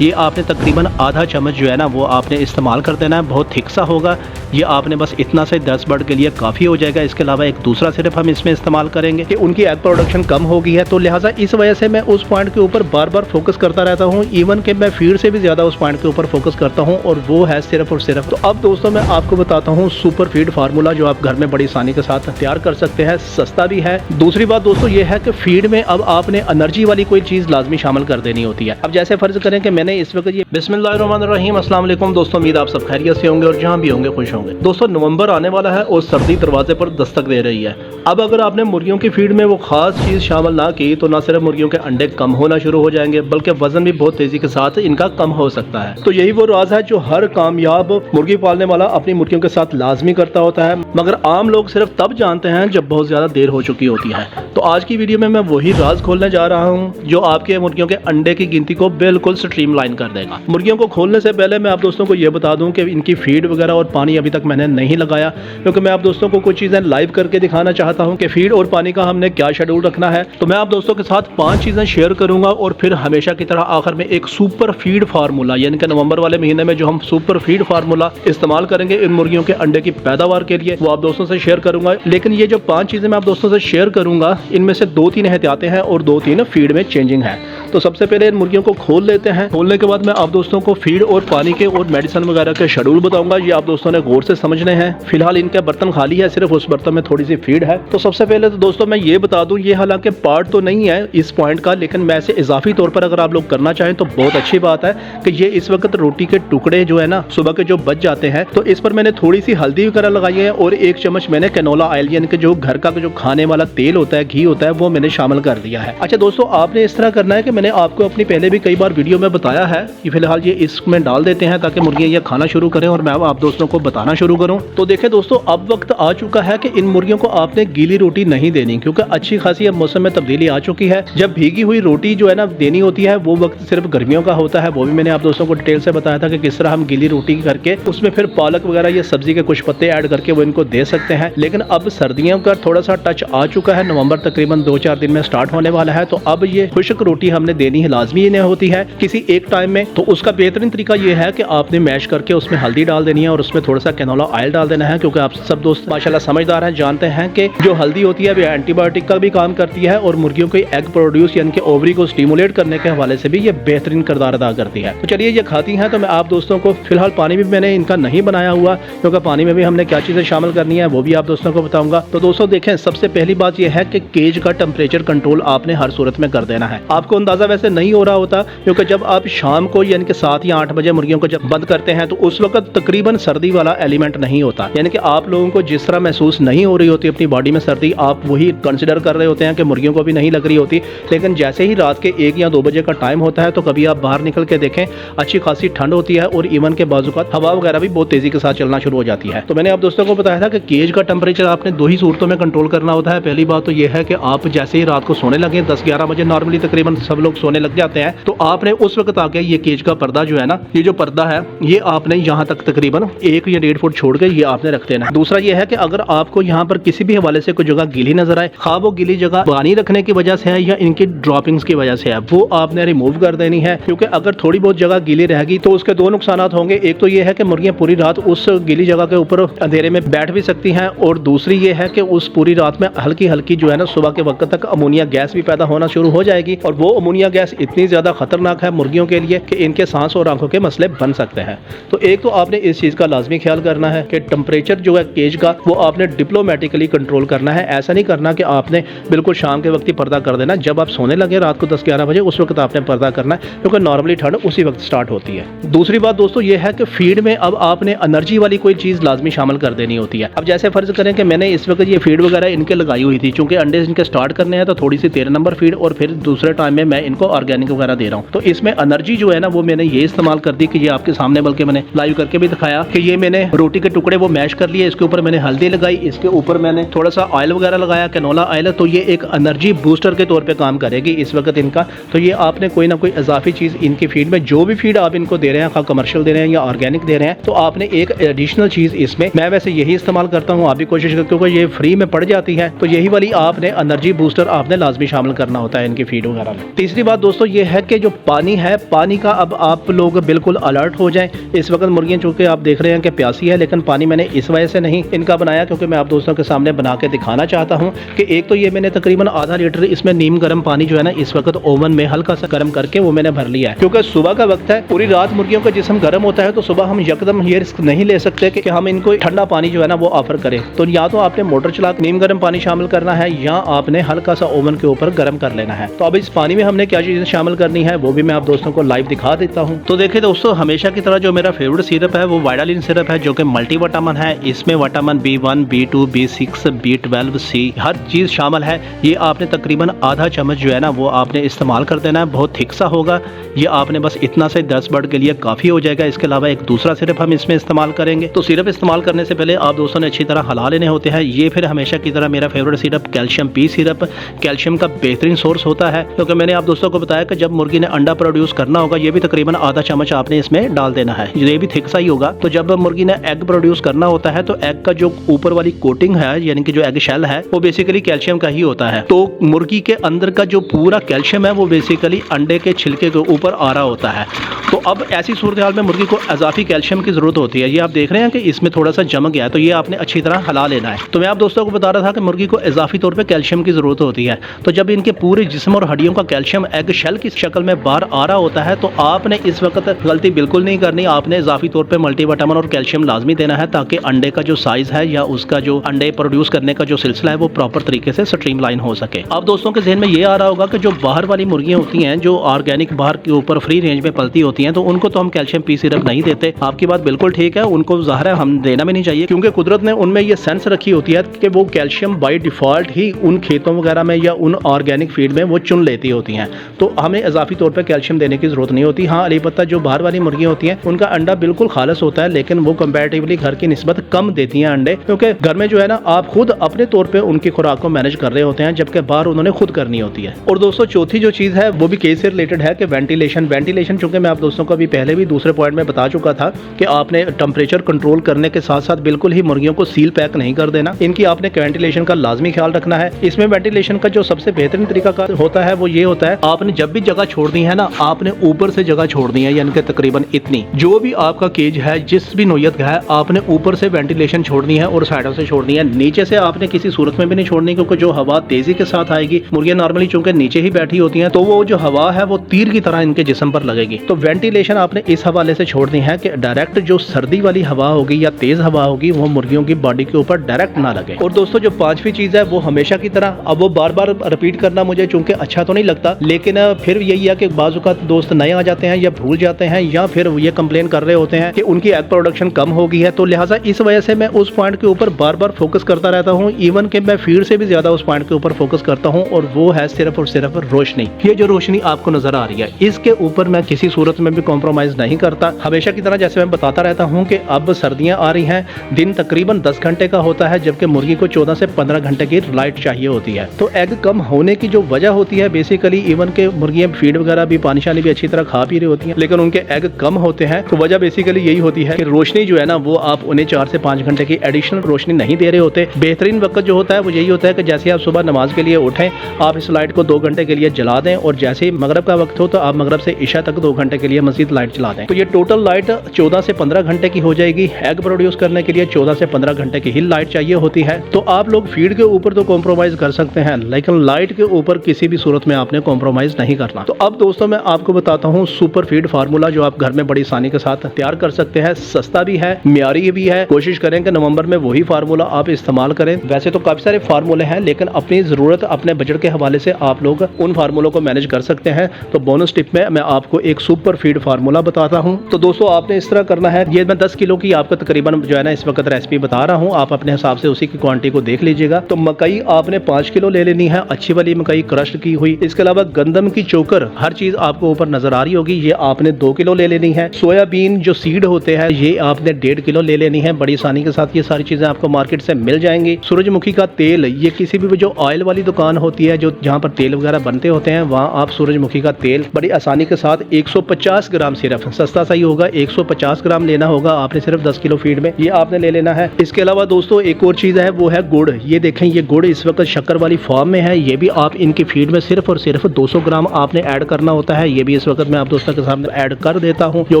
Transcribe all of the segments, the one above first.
ये आपने तकरीबन आधा चम्मच जो है ना वो आपने इस्तेमाल कर देना है। बहुत थिक सा होगा ये, आपने बस इतना से 10 बर्ड के लिए काफ़ी हो जाएगा। इसके अलावा एक दूसरा सिर्फ हम इसमें इस्तेमाल करेंगे कि उनकी एग प्रोडक्शन कम हो गई है, तो लिहाजा इस वजह से मैं उस पॉइंट के ऊपर बार बार फोकस करता रहता हूँ। इवन कि मैं फीड से भी ज़्यादा उस पॉइंट के ऊपर फोकस करता हूँ, और वो है सिर्फ और सिर्फ। तो अब दोस्तों मैं आपको बताता हूँ सुपर फीड फार्मूला, जो आप घर में बड़ी आसानी के साथ तैयार कर सकते हैं, सस्ता भी है। दूसरी बात दोस्तों ये है कि फीड में अब आपने एनर्जी वाली कोई चीज़ लाजमी शामिल कर देनी होती है। अब जैसे फर्ज करें कि मैंने इस वक्त ये बिस्मिल्लाहिर्रहमानिर्रहीम, अस्सलाम वालेकुम दोस्तों, उम्मीद आप सब खैरियत से होंगे और जहां भी होंगे खुश होंगे। दोस्तों नवंबर आने वाला है और सर्दी दरवाजे पर दस्तक दे रही है। अब अगर आपने मुर्गियों की फीड में वो खास चीज़ शामिल ना की तो ना सिर्फ मुर्गियों के अंडे कम होना शुरू हो जाएंगे, बल्कि वजन भी बहुत तेजी के साथ इनका कम हो सकता है। तो यही वो राज है जो हर कामयाब मुर्गी पालने वाला अपनी मुर्गियों के साथ लाजमी करता होता है, मगर आम लोग सिर्फ तब जानते हैं जब बहुत ज़्यादा देर हो चुकी होती है। तो आज की वीडियो में मैं वही राज खोलने जा रहा हूँ जो आपके मुर्गियों के अंडे की गिनती को बिल्कुल स्ट्रीमलाइन कर देगा। मुर्गियों को खोलने से पहले मैं आप दोस्तों को ये बता दूं कि इनकी फीड वगैरह और पानी अभी तक मैंने नहीं लगाया, क्योंकि मैं आप दोस्तों को कुछ चीज़ें लाइव करके दिखाना चाहता हूं कि फीड और पानी का हमने क्या शेड्यूल रखना है। तो मैं आप दोस्तों के साथ 5 चीज़ें शेयर करूंगा, और फिर हमेशा की तरह आखिर में एक सुपर फीड फार्मूला, यानी कि नवंबर वाले महीने में जो हम सुपर फीड फार्मूला इस्तेमाल करेंगे इन मुर्गियों के अंडे की पैदावार के लिए, वो आप दोस्तों से शेयर करूंगा। लेकिन ये जो 5 चीज़ें मैं आप दोस्तों से शेयर करूंगा, इनमें से 2-3 एहतियातें हैं और 2-3 फीड में चेंजिंग है। तो सबसे पहले इन मुर्गियों को खोल लेते हैं। खोलने के बाद मैं आप दोस्तों को फीड और पानी के और मेडिसिन वगैरह के शेड्यूल बताऊंगा। ये आप दोस्तों ने गौर से समझने हैं। फिलहाल इनके बर्तन खाली है, सिर्फ उस बर्तन में थोड़ी सी फीड है। तो सबसे पहले तो दोस्तों मैं ये बता दूं, ये हालांकि पार्ट तो नहीं है इस पॉइंट का, लेकिन मैं इसे इजाफी तौर पर अगर आप लोग करना चाहें तो बहुत अच्छी बात है कि ये इस वक्त रोटी के टुकड़े जो है ना सुबह के जो बच जाते हैं, तो इस पर मैंने थोड़ी सी हल्दी वगैरह लगाई है, और 1 चम्मच मैंने कैनोला ऑयल यानी कि जो घर का जो खाने वाला तेल होता है, घी होता है, वो मैंने शामिल कर दिया है। अच्छा दोस्तों, आपने इस तरह करना है कि मैंने आपको अपनी पहले भी कई बार वीडियो में बताया है कि फिलहाल ये इसमें डाल देते हैं ताकि मुर्गियां ये खाना शुरू करें और मैं अब आप दोस्तों को बताना शुरू करूं। तो देखें दोस्तों, अब वक्त आ चुका है कि इन मुर्गियों को आपने गीली रोटी नहीं देनी, क्योंकि अच्छी खासी अब मौसम में तब्दीली आ चुकी है। जब भीगी हुई रोटी जो है ना देनी होती है, वो वक्त सिर्फ गर्मियों का होता है। वो भी मैंने आप दोस्तों को डिटेल से बताया था कि किस तरह हम गीली रोटी करके उसमें फिर पालक वगैरह ये सब्जी के कुछ पत्ते ऐड करके वो इनको दे सकते हैं। लेकिन अब सर्दियों का थोड़ा सा टच आ चुका है, नवंबर तकरीबन 2-4 दिन में स्टार्ट होने वाला है, तो अब ये खुश्क रोटी हमने देनी है, लाजमी इन्हें होती है किसी एक टाइम में। तो उसका बेहतरीन तरीका ये है कि आपने मैश करके उसमें हल्दी डाल देनी है और उसमें थोड़ा सा कैनोला ऑयल डाल देना है, क्योंकि आप सब दोस्त माशाल्लाह समझदार हैं, जानते हैं कि जो हल्दी होती है वो एंटीबायोटिक का भी काम करती है, और मुर्गियों के एग प्रोड्यूस यानी कि ओवरी को स्टिमुलेट करने के हवाले से भी ये बेहतरीन किरदार अदा करती है। तो चलिए ये खाती हैं, तो मैं आप दोस्तों को फिलहाल पानी भी मैंने इनका नहीं बनाया हुआ, क्योंकि पानी में भी हमने क्या चीज़ें शामिल करनी है वो भी आप दोस्तों को बताऊंगा। तो दोस्तों देखें, सबसे पहली बात यह है कि केज का टेम्परेचर कंट्रोल आपने हर सूरत में कर देना है। आपको अंदाजा वैसे नहीं हो रहा होता, क्योंकि जब आप शाम को यानी कि 7 या 8 बजे मुर्गियों को जब बंद करते हैं तो उस वक्त तकरीबन सर्दी वाला एलिमेंट नहीं होता, यानी कि आप लोगों को जिस तरह महसूस नहीं हो रही होती अपनी बॉडी में सर्दी, आप वही कंसिडर कर रहे होते हैं कि मुर्गियों को भी नहीं लग रही होती। लेकिन जैसे ही रात के 1 या 2 बजे का टाइम होता है, तो कभी आप बाहर निकल के देखें, अच्छी खासी ठंड होती है, और इवन के बाजुकात हवा वगैरह भी बहुत तेजी के साथ चलना शुरू हो जाती है। तो मैंने आप दोस्तों को बताया था कि केज का टेम्परेचर आपने 2 ही सूरतों में कंट्रोल करना होता है। पहली बात तो यह है कि आप जैसे ही रात को सोने लगे, 10-11 बजे नॉर्मली तकरीबन सब लोग सोने लग जाते हैं, तो आपने उस वक्त आके ये केज का पर्दा जो है ना, ये जो पर्दा है, ये आपने यहाँ तक तकरीबन 1 या 1.5 फुट छोड़ के ये आपने रख देना है। दूसरा ये है कि अगर आपको यहाँ पर किसी भी हवाले से कोई जगह गीली नजर आए, खा वो गीली जगह पानी रखने की वजह से है या इनकी ड्रॉपिंग्स की वजह से है, वो आपने रिमूव कर देनी है, क्योंकि अगर थोड़ी बहुत जगह गीली रहेगी तो उसके 2 नुकसान होंगे। एक तो ये है कि मुर्गियां पूरी रात उस गीली जगह के ऊपर अंधेरे में बैठ भी सकती हैं, और दूसरी ये है कि उस पूरी रात में हल्की हल्की जो है ना सुबह के वक्त तक अमोनिया गैस भी पैदा होना शुरू हो जाएगी, और वो अमोनिया गैस इतनी ज्यादा खतरनाक है मुर्गियों के लिए कि इनके सांस और आंखों के मसले बन सकते हैं। तो एक तो आपने इस चीज का लाजमी ख्याल करना है कि टेम्परेचर जो है केज का वो आपने डिप्लोमेटिकली कंट्रोल करना है। ऐसा नहीं करना कि आपने बिल्कुल शाम के वक्त ही पर्दा कर देना, जब आप सोने लगे रात को 10-11 बजे उस वक्त आपने पर्दा करना है, क्योंकि नॉर्मली ठंड उसी वक्त स्टार्ट होती है। दूसरी बात दोस्तों ये है कि फीड में अब आपने एनर्जी वाली कोई चीज लाजमी शामिल कर देनी होती है। अब जैसे फर्ज करें कि मैंने इस वक्त ये फीड वगैरह इनके लगाई हुई थी, चूंकि अंडे इनके स्टार्ट करने हैं तो थोड़ी सी 13 नंबर फीड, और फिर दूसरे टाइम में मैं इनको ऑर्गेनिक वगैरह दे रहा हूँ। तो इसमें एनर्जी जो है ना वो मैंने ये इस्तेमाल कर दी कि ये आपके सामने, बल्कि मैंने लाइव करके भी दिखाया कि ये मैंने रोटी के टुकड़े वो मैश कर लिए, इसके ऊपर मैंने हल्दी लगाई, इसके ऊपर मैंने थोड़ा सा ऑयल वगैरह लगाया, कैनोला ऑयल, तो ये एक एनर्जी बूस्टर के तौर पे काम करेगी इस वक्त इनका। तो ये आपने कोई ना कोई इजाफी चीज़ इनकी फीड में, जो भी फीड आप इनको दे रहे हैं, खा कमर्शियल दे रहे हैं या ऑर्गेनिक दे रहे हैं, तो आपने एक एडिशनल चीज़ इसमें, मैं वैसे यही इस्तेमाल करता हूँ, आप भी कोशिश करते, क्योंकि ये फ्री में पड़ जाती है, तो यही वाली आपने एनर्जी बूस्टर आपने लाजमी शामिल करना होता है इनकी फीड वगैरह में। तीसरी तीसरी बात दोस्तों ये है कि जो पानी है, पानी का अब आप लोग बिल्कुल अलर्ट हो जाएं। इस वक्त मुर्गियां चूंकि आप देख रहे हैं कि प्यासी है, लेकिन पानी मैंने इस वजह से नहीं इनका बनाया क्योंकि मैं आप दोस्तों के सामने बना के दिखाना चाहता हूं कि एक तो ये मैंने तकरीबन आधा लीटर इसमें नीम गर्म पानी जो है ना इस वक्त ओवन में हल्का सा गर्म करके वो मैंने भर लिया है, क्योंकि सुबह का वक्त है, पूरी रात मुर्गियों का जिस्म गर्म होता है, तो सुबह हम यकदम ये रिस्क नहीं ले सकते कि हम इनको ठंडा पानी जो है ना वो ऑफर करें। तो या तो आपने मोटर चला नीम गर्म पानी शामिल करना है या आपने हल्का सा ओवन के ऊपर गर्म कर लेना है। तो अब इस पानी में हमने क्या चीजें शामिल करनी है वो भी मैं आप दोस्तों को लाइव दिखा देता हूँ। तो देखिए दोस्तों, हमेशा की तरह जो मेरा फेवरेट सिरप है वो वाइडालिन सिरप है, जो कि मल्टी विटामिन है। इसमें vitamin B1, B2, B6, B12, C हर चीज शामिल है। ये आपने तकरीबन आधा चम्मच जो है ना वो आपने इस्तेमाल कर देना है। बहुत थिक सा होगा, ये आपने बस इतना से 10 बर्ड के लिए काफी हो जाएगा। इसके अलावा एक दूसरा सिरप हम इसमें इस्तेमाल करेंगे। तो सिरप इस्तेमाल करने से पहले आप दोस्तों ने अच्छी तरह हिला लेने होते हैं। ये फिर हमेशा की तरह मेरा favourite syrup calcium P syrup, calcium का बेहतरीन सोर्स होता है, क्योंकि मैंने आप दोस्तों को बताया कि जब मुर्गी ने अंडा प्रोड्यूस करना होगा ये भी तकरीबन आधा चम्मच आपने इसमें डाल देना है। ये भी थिक सा ही होगा। तो जब मुर्गी ने एग प्रोड्यूस करना होता है तो एग का जो ऊपर वाली कोटिंग है, यानी कि जो एग शेल है, वो बेसिकली कैल्शियम का ही होता है। तो मुर्गी के अंदर का जो पूरा कैल्शियम है वो बेसिकली अंडे के छिलके के ऊपर आ रहा होता है। तो अब ऐसी सूरत हाल में मुर्गी को इजाफी कैल्शियम की जरूरत होती है। ये आप देख रहे हैं कि इसमें थोड़ा सा जम गया है, तो ये आपने अच्छी तरह हिला लेना है। तो मैं आप दोस्तों को बता रहा था कि मुर्गी को इजाफी तौर पे कैल्शियम की जरूरत होती है। तो जब इनके पूरे जिस्म और हड्डियों का कैल्शियम एग शेल की शक्ल में बाहर आ रहा होता है तो आपने इस वक्त गलती बिल्कुल नहीं करनी। आपने इजाफी तौर पे मल्टीविटामिन और कैल्शियम लाजमी देना है, ताकि अंडे का जो साइज है या उसका जो अंडे प्रोड्यूस करने का जो सिलसिला है वो प्रॉपर तरीके से स्ट्रीमलाइन हो सके। अब दोस्तों के ज़हन में ये आ रहा होगा कि जो बाहर वाली मुर्गियां होती हैं, जो ऑर्गेनिक बाहर के ऊपर फ्री रेंज में पलती होती हैं, तो उनको तो हम कैल्शियम पी सिरप नहीं देते। आपकी बात बिल्कुल ठीक है, उनको ज़ाहिर है हम देना भी नहीं चाहिए, क्योंकि कुदरत ने उनमें ये सेंस रखी होती है कि वो कैल्शियम बाय डिफॉल्ट ही उन खेतों वगैरह में या उन ऑर्गेनिक फीड में वो चुन लेती होती हैं। तो हमें इजाफी तौर पर कैल्शियम देने की जरूरत नहीं होती। हाँ, अलबत्ता जो बाहर वाली मुर्गियां होती हैं उनका अंडा बिल्कुल खालस होता है, लेकिन वो कंपैरेटिवली घर की निस्बत कम देती हैं अंडे, क्योंकि घर में जो है ना आप खुद अपने तौर पे उनकी खुराक को मैनेज कर रहे होते हैं, जबकि बाहर उन्होंने खुद करनी होती है। और दोस्तों चौथी जो चीज़ है वो भी केस से रिलेटेड है कि वेंटिलेशन, चूंकि मैं आप दोस्तों को अभी पहले भी दूसरे पॉइंट में बता चुका था कि आपने टेम्परेचर कंट्रोल करने के साथ साथ बिल्कुल ही मुर्गियों को सील पैक नहीं कर देना। इनकी आपने वेंटिलेशन का लाजमी ख्याल रखना है। इसमें वेंटिलेशन का जो सबसे बेहतरीन तरीका होता है वो ये होता है, आपने जब भी जगह छोड़नी है ना, आपने ऊपर से जगह छोड़नी है, यानी कि तकरीबन इतनी, जो भी आपका केज है जिस भी नोयत का है, आपने ऊपर से वेंटिलेशन छोड़नी है और साइडों से छोड़नी है। नीचे से आपने किसी सूरत में भी नहीं छोड़नी, क्योंकि जो हवा तेजी के साथ आएगी, मुर्गियां नॉर्मली चूंकि नीचे ही बैठी होती हैं, तो वो जो हवा है वो तीर की तरह इनके जिस्म पर लगेगी। तो वेंटिलेशन आपने इस हवाले से छोड़नी है कि डायरेक्ट जो सर्दी वाली हवा होगी या तेज हवा होगी वो मुर्गियों की बॉडी के ऊपर डायरेक्ट ना लगे। और दोस्तों जो पांचवी चीज है वो हमेशा की तरह, अब वो बार बार रिपीट करना मुझे चूंकि अच्छा तो नहीं लगता, लेकिन फिर यही है कि बाज़ औक़ात दोस्त नए आ जाते हैं या भूल जाते हैं या फिर ये कंप्लेन कर रहे होते हैं कि उनकी एग प्रोडक्शन कम हो गई है। तो लिहाजा इस वजह से मैं उस पॉइंट के ऊपर बार बार फोकस करता रहता हूँ, इवन कि मैं फीड से भी ज्यादा उस पॉइंट के ऊपर फोकस करता हूँ, और वो है सिर्फ और सिर्फ रोशनी। ये जो रोशनी आपको नजर आ रही है, इसके ऊपर मैं किसी सूरत में भी कॉम्प्रोमाइज नहीं करता। हमेशा की तरह जैसे मैं बताता रहता हूँ कि अब सर्दियां आ रही हैं, दिन तकरीबन 10 घंटे का होता है, जबकि मुर्गी को 14 से 15 घंटे की लाइट चाहिए होती है। तो एग कम होने की जो वजह होती है बेसिकली, इवन के मुर्गियां फीड वगैरह भी, पानी शानी भी अच्छी तरह खा पी रही होती हैं, लेकिन उनके एग कम होते हैं। तो वजह बेसिकली यही होती है कि रोशनी जो है ना वो आप उन्हें 4 से 5 घंटे की एडिशनल रोशनी नहीं दे रहे होते। बेहतरीन वक्त जो होता है वो यही होता है कि जैसे आप सुबह नमाज के लिए उठें, आप इस लाइट को 2 घंटे के लिए जला दें, और जैसे ही मगरब का वक्त हो तो आप मगरब से इशा तक 2 घंटे के लिए मजीद लाइट चला दें। तो ये टोटल लाइट 14 से 15 घंटे की हो जाएगी। एग प्रोड्यूस करने के लिए 14 से 15 घंटे की ही लाइट चाहिए होती है। तो आप लोग फीड के ऊपर तो कॉम्प्रोमाइज कर सकते हैं, लेकिन लाइट के ऊपर किसी भी सूरत में आपने कॉम्प्रोमाइज नहीं करना। तो अब दोस्तों मैं आपको बताता हूँ सुपर फीड फार्मूला, जो आप घर में बड़ी आसानी के साथ तैयार कर सकते हैं। सस्ता भी है, म्यारी भी है। कोशिश करें कि नवंबर में वही फार्मूला आप इस्तेमाल करें। वैसे तो काफी सारे फार्मूले हैं, लेकिन अपनी जरूरत, अपने बजट के हवाले से आप लोग उन फार्मूलों को मैनेज कर सकते हैं। तो बोनस टिप में मैं आपको एक सुपर फीड फार्मूला बताता हूँ। तो दोस्तों आपने इस तरह करना है, ये मैं 10 किलो की आपको तकरीबन जो है ना इस वक्त रेसिपी बता रहा हूँ, आप अपने हिसाब से उसी की क्वांटिटी को देख लीजिएगा। तो मकई आपने 5 किलो ले लेनी है, अच्छी वाली मकई क्रश की हुई। इसके अलावा गंदम की चोकर, हर चीज आपको ऊपर नजर आ रही होगी, ये आपने 2 किलो ले लेनी है। सोयाबीन जो सीड होते हैं ये आपने 1.5 किलो ले लेनी है। बड़ी आसानी के साथ ये सारी चीजें आपको मार्केट से मिल जाएंगी। सूरजमुखी का तेल, ये किसी भी जो ऑयल वाली दुकान होती है, जो जहाँ पर तेल वगैरह बनते होते हैं, वहाँ आप सूरजमुखी का तेल बड़ी आसानी के साथ 150 150 ग्राम सिर्फ, सस्ता सही होगा, 150 ग्राम लेना होगा आपने सिर्फ 10 किलो फीड में, ये आपने ले लेना है। इसके अलावा दोस्तों एक और चीज़ है, वो है गुड़। ये देखें, ये गुड़ इस वक्त शक्कर वाली फॉर्म में है, ये भी आप इनकी फीड में सिर्फ और सिर्फ 200 ग्राम आपने ऐड करना होता है। ये भी इस वक्त मैं आप दोस्तों के सामने ऐड कर देता हूँ, जो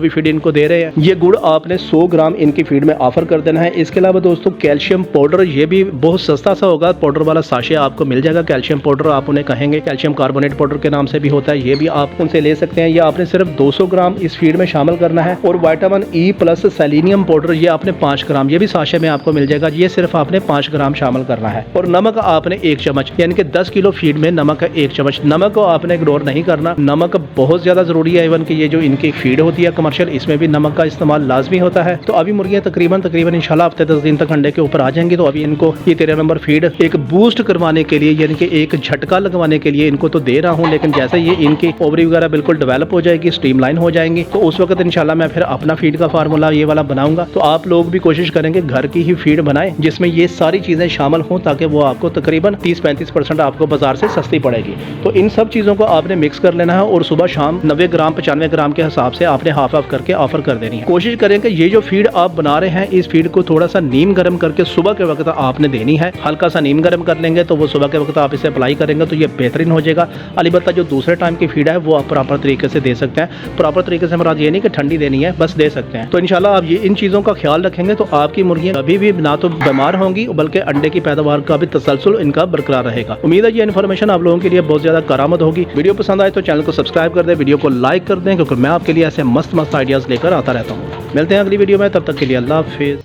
भी फीड इनको दे रहे हैं। ये गुड़ आपने 100 ग्राम इनकी फीड में ऑफर कर देना है। इसके अलावा दोस्तों कैल्शियम पाउडर, ये भी बहुत सस्ता सा होगा, पाउडर वाला साशे आपको मिल जाएगा। कैल्शियम पाउडर आप उन्हें कहेंगे, कैल्शियम कार्बोनेट पाउडर के नाम से भी होता है, ये भी आप उनसे ले सकते हैं। ये आपने सिर्फ 200 ग्राम इस फीड में शामिल करना है। और vitamin E plus selenium powder, ये आपने 5 ग्राम, ये भी साशे में आपको मिल जाएगा, ये सिर्फ आपने 5 ग्राम शामिल करना है। और नमक आपने 1 चम्मच, यानी कि 10 किलो फीड में नमक 1 चम्मच। नमक को आपने इग्नोर नहीं करना, नमक बहुत ज्यादा जरूरी है। इवन कि ये जो इनकी फीड होती है कमर्शियल, इसमें भी नमक का इस्तेमाल लाजमी होता है। तो अभी मुर्गियां तकरीबन इंशाल्लाह हफ्ते 10 दिन तक अंडे के ऊपर आ जाएंगी। तो अभी इनको ये 13 नंबर फीड एक बूस्ट करवाने के लिए, यानी कि एक झटका लगवाने के लिए इनको तो दे रहा हूँ, लेकिन जैसे ये इनकी ओवरी वगैरह बिल्कुल डेवलप हो जाएगी, स्ट्रीमलाइन हो जाएंगी, तो उस वक्त इंशाल्लाह मैं फिर अपना फीड का फार्मूला ये वाला बनाऊंगा। तो आप लोग भी कोशिश करेंगे घर की ही फीड बनाएं, जिसमें ये सारी चीजें शामिल हों, ताकि वो आपको तकरीबन 30-35% आपको बाजार से सस्ती पड़ेगी। तो इन सब चीजों को आपने मिक्स कर लेना है और सुबह शाम 90 ग्राम 95 ग्राम के हिसाब से आपने हाफ हाफ करके ऑफर कर देनी है। कोशिश करें कि ये जो फीड आप बना रहे हैं, इस फीड को थोड़ा सा नीम गर्म करके सुबह के वक्त आपने देनी है। हल्का सा नीम गर्म कर लेंगे तो वो सुबह के वक्त आप इसे अप्लाई करेंगे तो ये बेहतरीन हो जाएगा। अलबत्ता जो दूसरे टाइम की फीड है वो आप प्रॉपर तरीके से दे सकते हैं। प्रॉपर तरीके से हमारा ये नहीं कि ठंडी देनी है, बस दे सकते हैं। तो इंशाल्लाह आप ये इन चीज़ों का ख्याल रखेंगे तो आपकी मुर्गियां कभी भी ना तो बीमार होंगी, बल्कि अंडे की पैदावार का भी तसलसल इनका बरकरार रहेगा। उम्मीद है ये इन्फॉर्मेशन आप लोगों के लिए बहुत ज़्यादा करामत होगी। वीडियो पसंद आए तो चैनल को सब्सक्राइब कर दें, वीडियो को लाइक कर दें, क्योंकि मैं आपके लिए ऐसे मस्त आइडियाज़ लेकर आता रहता हूँ। मिलते हैं अगली वीडियो में, तब तक के लिए अल्लाह हाफिज़।